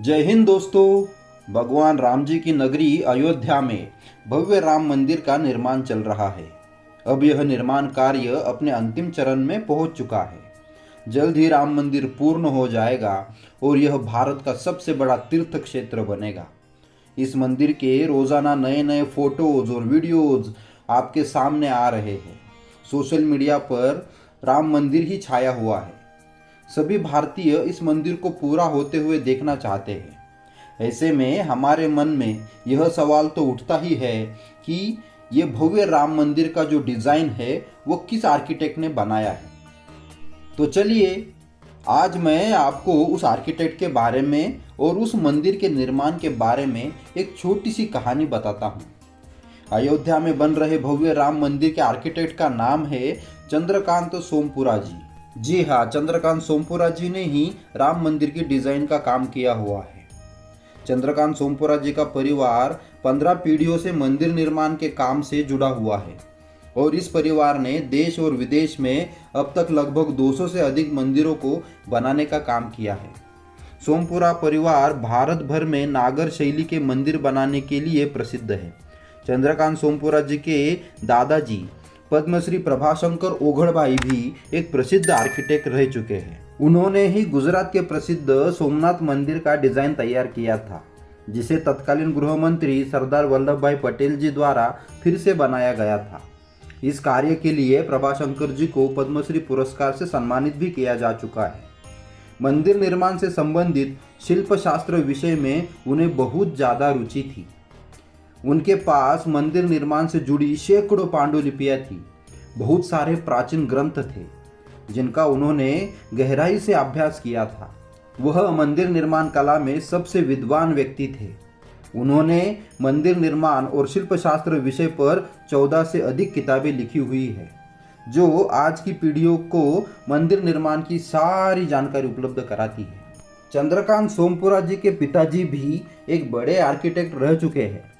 जय हिंद दोस्तों। भगवान राम जी की नगरी अयोध्या में भव्य राम मंदिर का निर्माण चल रहा है। अब यह निर्माण कार्य अपने अंतिम चरण में पहुंच चुका है। जल्द ही राम मंदिर पूर्ण हो जाएगा और यह भारत का सबसे बड़ा तीर्थ क्षेत्र बनेगा। इस मंदिर के रोजाना नए नए फोटोज और वीडियोज आपके सामने आ रहे हैं। सोशल मीडिया पर राम मंदिर ही छाया हुआ है। सभी भारतीय इस मंदिर को पूरा होते हुए देखना चाहते हैं। ऐसे में हमारे मन में यह सवाल तो उठता ही है कि ये भव्य राम मंदिर का जो डिजाइन है वो किस आर्किटेक्ट ने बनाया है। तो चलिए आज मैं आपको उस आर्किटेक्ट के बारे में और उस मंदिर के निर्माण के बारे में एक छोटी सी कहानी बताता हूँ। अयोध्या में बन रहे भव्य राम मंदिर के आर्किटेक्ट का नाम है चंद्रकांत सोमपुरा जी। जी हाँ, चंद्रकांत सोमपुरा जी ने ही राम मंदिर की डिजाइन का काम किया हुआ है। चंद्रकांत सोमपुरा जी का परिवार 15 पीढ़ियों से मंदिर निर्माण के काम से जुड़ा हुआ है और इस परिवार ने देश और विदेश में अब तक लगभग 200 से अधिक मंदिरों को बनाने का काम किया है। सोमपुरा परिवार भारत भर में नागर शैली के मंदिर बनाने के लिए प्रसिद्ध है। चंद्रकांत सोमपुरा जी के दादाजी पद्मश्री प्रभाशंकर ओघड़बाई भी एक प्रसिद्ध आर्किटेक्ट रह चुके हैं। उन्होंने ही गुजरात के प्रसिद्ध सोमनाथ मंदिर का डिजाइन तैयार किया था, जिसे तत्कालीन गृह मंत्री सरदार वल्लभ भाई पटेल जी द्वारा फिर से बनाया गया था। इस कार्य के लिए प्रभाशंकर जी को पद्मश्री पुरस्कार से सम्मानित भी किया जा चुका है। मंदिर निर्माण से संबंधित शिल्प शास्त्र विषय में उन्हें बहुत ज्यादा रुचि थी। उनके पास मंदिर निर्माण से जुड़ी सैकड़ों पांडुलिपियां थी। बहुत सारे प्राचीन ग्रंथ थे जिनका उन्होंने गहराई से अभ्यास किया था। वह मंदिर निर्माण कला में सबसे विद्वान व्यक्ति थे। उन्होंने मंदिर निर्माण और शिल्प शास्त्र विषय पर 14 से अधिक किताबें लिखी हुई है, जो आज की पीढ़ियों को मंदिर निर्माण की सारी जानकारी उपलब्ध कराती है। चंद्रकांत सोमपुरा जी के पिताजी भी एक बड़े आर्किटेक्ट रह चुके हैं।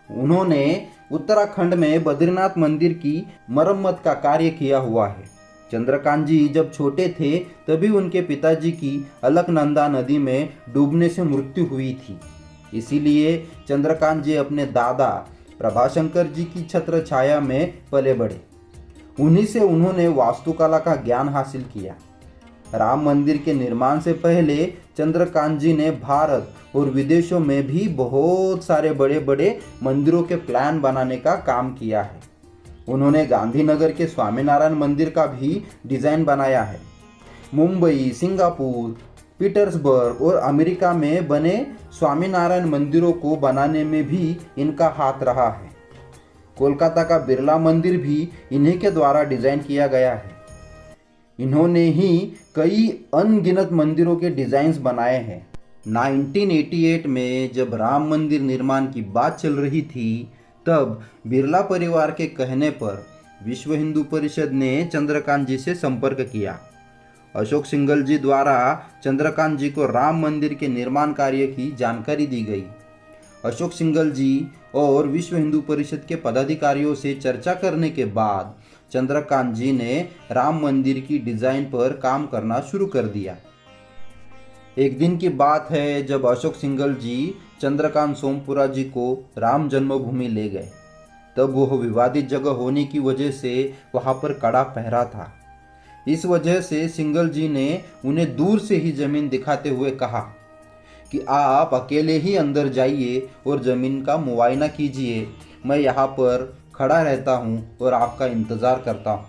उन्होंने उत्तराखंड में बद्रीनाथ मंदिर की मरम्मत का कार्य किया हुआ है। चंद्रकांत जी जब छोटे थे तभी उनके पिताजी की अलकनंदा नदी में डूबने से मृत्यु हुई थी। इसीलिए चंद्रकांत जी अपने दादा प्रभाशंकर जी की छत्र छाया में पले बढ़े। उन्हीं से उन्होंने वास्तुकला का ज्ञान हासिल किया। राम मंदिर के निर्माण से पहले चंद्रकांत जी ने भारत और विदेशों में भी बहुत सारे बड़े बड़े मंदिरों के प्लान बनाने का काम किया है। उन्होंने गांधीनगर के स्वामीनारायण मंदिर का भी डिजाइन बनाया है। मुंबई, सिंगापुर, पीटर्सबर्ग और अमेरिका में बने स्वामीनारायण मंदिरों को बनाने में भी इनका हाथ रहा है। कोलकाता का बिरला मंदिर भी इन्हीं के द्वारा डिजाइन किया गया है। इन्होंने ही कई अनगिनत मंदिरों के डिजाइन्स बनाए हैं। 1988 में जब राम मंदिर निर्माण की बात चल रही थी, तब बिरला परिवार के कहने पर विश्व हिंदू परिषद ने चंद्रकांत जी से संपर्क किया। अशोक सिंघल जी द्वारा चंद्रकांत जी को राम मंदिर के निर्माण कार्य की जानकारी दी गई। अशोक सिंघल जी और विश्व हिंदू परिषद के पदाधिकारियों से चर्चा करने के बाद चंद्रकांत जी ने राम मंदिर की डिजाइन पर काम करना शुरू कर दिया। एक दिन की बात है जब अशोक सिंघल जी चंद्रकांत सोमपुरा जी को राम जन्मभूमि ले गए। तब वह विवादित जगह होने की वजह से वहां पर कड़ा पहरा था। इस वजह से सिंघल जी ने उन्हें दूर से ही जमीन दिखाते हुए कहा कि आप अकेले ही अंदर जाइए और जमीन का मुआयना कीजिए। मैं यहाँ पर खड़ा रहता हूँ और आपका इंतज़ार करता हूँ।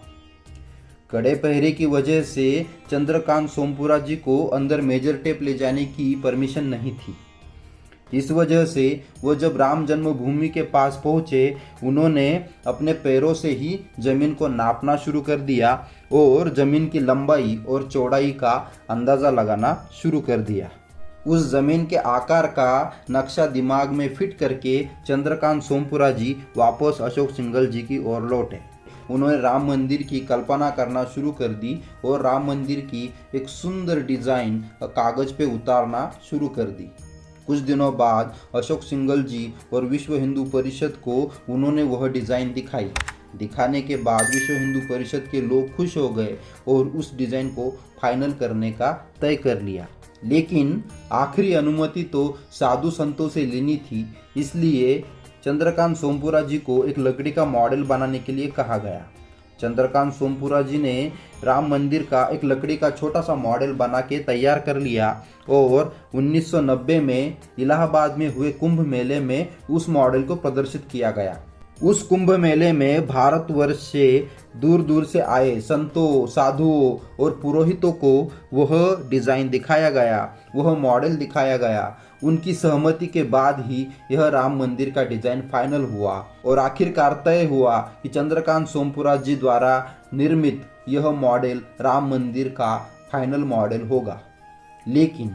कड़े पहरे की वजह से चंद्रकांत सोमपुरा जी को अंदर मेजर टेप ले जाने की परमिशन नहीं थी। इस वजह से वो जब राम जन्मभूमि के पास पहुँचे, उन्होंने अपने पैरों से ही ज़मीन को नापना शुरू कर दिया और ज़मीन की लंबाई और चौड़ाई का अंदाज़ा लगाना शुरू कर दिया। उस ज़मीन के आकार का नक्शा दिमाग में फिट करके चंद्रकांत सोमपुरा जी वापस अशोक सिंघल जी की ओर लौटे। उन्होंने राम मंदिर की कल्पना करना शुरू कर दी और राम मंदिर की एक सुंदर डिज़ाइन कागज़ पे उतारना शुरू कर दी। कुछ दिनों बाद अशोक सिंघल जी और विश्व हिंदू परिषद को उन्होंने वह डिज़ाइन दिखाई। दिखाने के बाद विश्व हिंदू परिषद के लोग खुश हो गए और उस डिज़ाइन को फाइनल करने का तय कर लिया। लेकिन आखिरी अनुमति तो साधु संतों से लेनी थी, इसलिए चंद्रकांत सोमपुरा जी को एक लकड़ी का मॉडल बनाने के लिए कहा गया। चंद्रकांत सोमपुरा जी ने राम मंदिर का एक लकड़ी का छोटा सा मॉडल बना के तैयार कर लिया और 1990 में इलाहाबाद में हुए कुंभ मेले में उस मॉडल को प्रदर्शित किया गया। उस कुंभ मेले में भारतवर्ष से दूर दूर से आए संतों, साधुओं और पुरोहितों को वह डिज़ाइन दिखाया गया, वह मॉडल दिखाया गया। उनकी सहमति के बाद ही यह राम मंदिर का डिज़ाइन फाइनल हुआ और आखिरकार तय हुआ कि चंद्रकांत सोमपुरा जी द्वारा निर्मित यह मॉडल राम मंदिर का फाइनल मॉडल होगा। लेकिन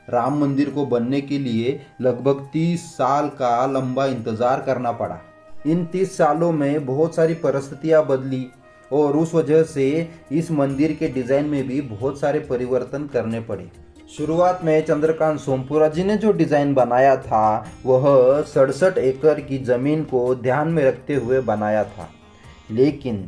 राम मंदिर को बनने के लिए लगभग 30 साल का लंबा इंतज़ार करना पड़ा। इन 30 सालों में बहुत सारी परिस्थितियां बदली और उस वजह से इस मंदिर के डिज़ाइन में भी बहुत सारे परिवर्तन करने पड़े। शुरुआत में चंद्रकांत सोमपुरा जी ने जो डिज़ाइन बनाया था वह 67 एकड़ की ज़मीन को ध्यान में रखते हुए बनाया था। लेकिन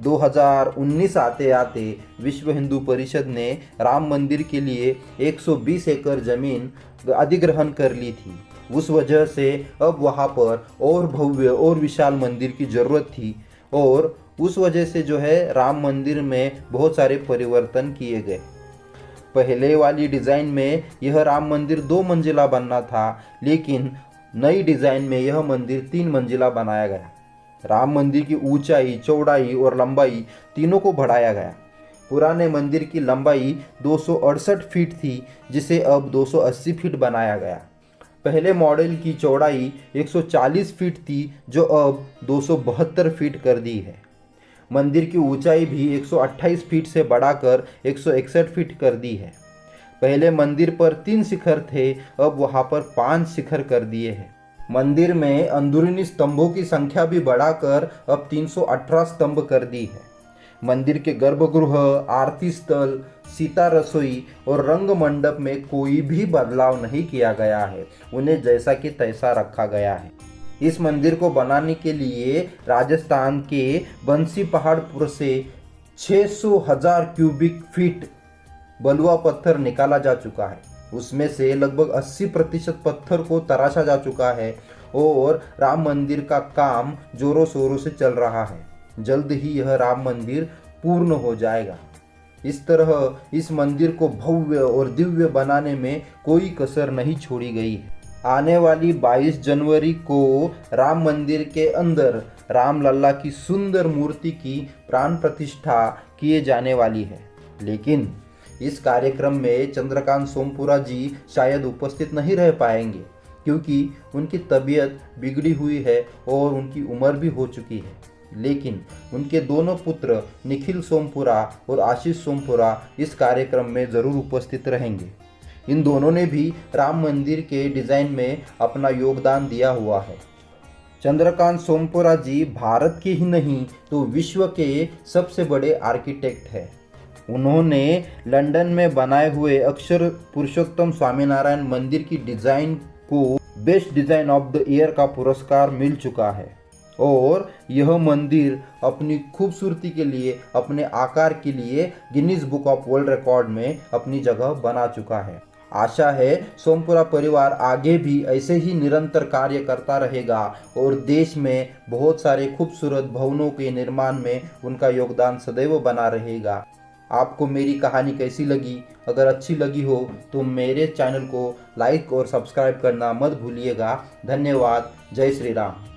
2019 आते आते विश्व हिंदू परिषद ने राम मंदिर के लिए 120 एकड़ ज़मीन अधिग्रहण कर ली थी। उस वजह से अब वहाँ पर और भव्य और विशाल मंदिर की ज़रूरत थी और उस वजह से जो है राम मंदिर में बहुत सारे परिवर्तन किए गए। पहले वाली डिज़ाइन में यह राम मंदिर 2 मंजिला बनना था, लेकिन नई डिज़ाइन में यह मंदिर 3 मंजिला बनाया गया। राम मंदिर की ऊंचाई, चौड़ाई और लंबाई तीनों को बढ़ाया गया। पुराने मंदिर की लंबाई 268 फीट थी, जिसे अब 280 फीट बनाया गया। पहले मॉडल की चौड़ाई 140 फीट थी, जो अब 272 फीट कर दी है। मंदिर की ऊंचाई भी 128 फीट से बढ़ाकर 161 फीट कर दी है। पहले मंदिर पर 3 शिखर थे, अब वहां पर 5 शिखर कर दिए हैं। मंदिर में अंदरूनी स्तंभों की संख्या भी बढ़ाकर अब 318 स्तंभ कर दी है। मंदिर के गर्भगृह, आरती स्थल, सीता रसोई और रंग मंडप में कोई भी बदलाव नहीं किया गया है, उन्हें जैसा कि तैसा रखा गया है। इस मंदिर को बनाने के लिए राजस्थान के बंसी पहाड़पुर से 600,000 क्यूबिक फीट बलुआ पत्थर निकाला जा चुका है। उसमें से लगभग 80% पत्थर को तराशा जा चुका है और राम मंदिर का काम जोरों शोरों से चल रहा है। जल्द ही यह राम मंदिर पूर्ण हो जाएगा। इस तरह इस मंदिर को भव्य और दिव्य बनाने में कोई कसर नहीं छोड़ी गई है। आने वाली 22 जनवरी को राम मंदिर के अंदर राम लल्ला की सुंदर मूर्ति की प्राण प्रतिष्ठा किए जाने वाली है। लेकिन इस कार्यक्रम में चंद्रकांत सोमपुरा जी शायद उपस्थित नहीं रह पाएंगे, क्योंकि उनकी तबीयत बिगड़ी हुई है और उनकी उम्र भी हो चुकी है। लेकिन उनके दोनों पुत्र निखिल सोमपुरा और आशीष सोमपुरा इस कार्यक्रम में ज़रूर उपस्थित रहेंगे। इन दोनों ने भी राम मंदिर के डिज़ाइन में अपना योगदान दिया हुआ है। चंद्रकांत सोमपुरा जी भारत के ही नहीं तो विश्व के सबसे बड़े आर्किटेक्ट हैं। उन्होंने लंदन में बनाए हुए अक्षर पुरुषोत्तम स्वामीनारायण मंदिर की डिज़ाइन को best design of the year का पुरस्कार मिल चुका है और यह मंदिर अपनी खूबसूरती के लिए, अपने आकार के लिए Guinness book of world record में अपनी जगह बना चुका है। आशा है सोमपुरा परिवार आगे भी ऐसे ही निरंतर कार्य करता रहेगा और देश में बहुत सारे खूबसूरत भवनों के निर्माण में उनका योगदान सदैव बना रहेगा। आपको मेरी कहानी कैसी लगी? अगर अच्छी लगी हो तो मेरे चैनल को लाइक और सब्सक्राइब करना मत भूलिएगा। धन्यवाद। जय श्री राम।